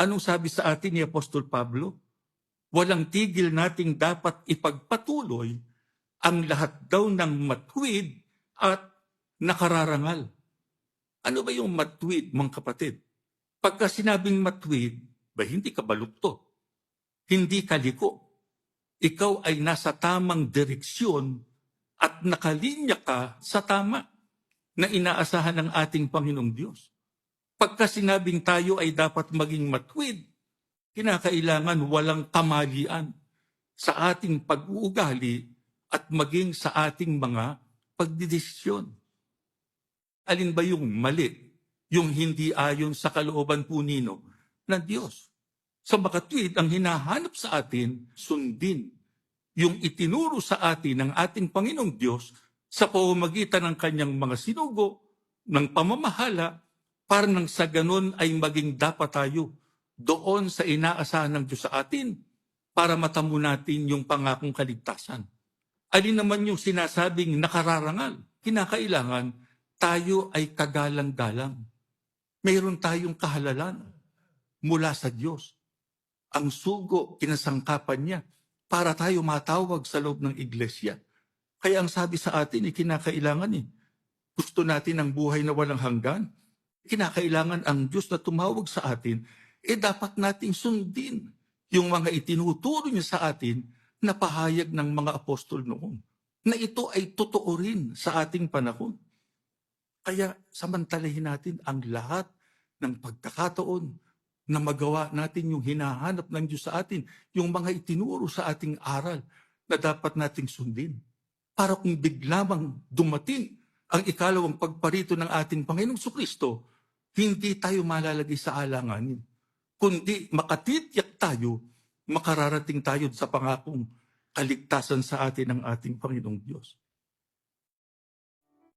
Anong sabi sa atin ni Apostol Pablo? Walang tigil nating dapat ipagpatuloy ang lahat daw ng matuwid at nakararangal. Ano ba yung matuwid, mga kapatid? Pagka sinabing matuwid, ba hindi ka balukto? Hindi ka liko. Ikaw ay nasa tamang direksyon at nakalinya ka sa tama na inaasahan ng ating Panginoong Diyos. Pagka sinabing tayo ay dapat maging matuwid, kinakailangan walang kamalian sa ating pag-uugali at maging sa ating mga pagdidesisyon. Alin ba yung mali? Yung hindi ayon sa kalooban po nino ng Diyos. Sa makatwid, ang hinahanap sa atin, sundin yung itinuro sa atin ng ating Panginoong Diyos sa pamamagitan ng kanyang mga sinugo, ng pamamahala, para nang sa ganun ay maging dapat tayo doon sa inaasahan ng Diyos sa atin para matamo natin yung pangakong kaligtasan. Alin naman yung sinasabing nakararangal? Kinakailangan tayo ay kagalang-galang. Mayroon tayong kahalalan mula sa Diyos. Ang sugo, kinasangkapan niya para tayo matawag sa loob ng iglesia. Kaya ang sabi sa atin, kinakailangan gusto natin ang buhay na walang hanggan. Kinakailangan ang Diyos na tumawag sa atin, dapat nating sundin yung mga itinuturo niya sa atin na pahayag ng mga apostol noon. Na ito ay totoo rin sa ating panahon. Kaya samantalahin natin ang lahat ng pagkakataon na magawa natin yung hinahanap ng Diyos sa atin, yung mga itinuro sa ating aral na dapat nating sundin. Para kung biglamang dumating ang ikalawang pagparito ng ating Panginoong Kristo, hindi tayo malalagay sa alanganin, kundi makatitiyak tayo, makararating tayo sa pangakong kaligtasan sa atin ng ating Panginoong Diyos.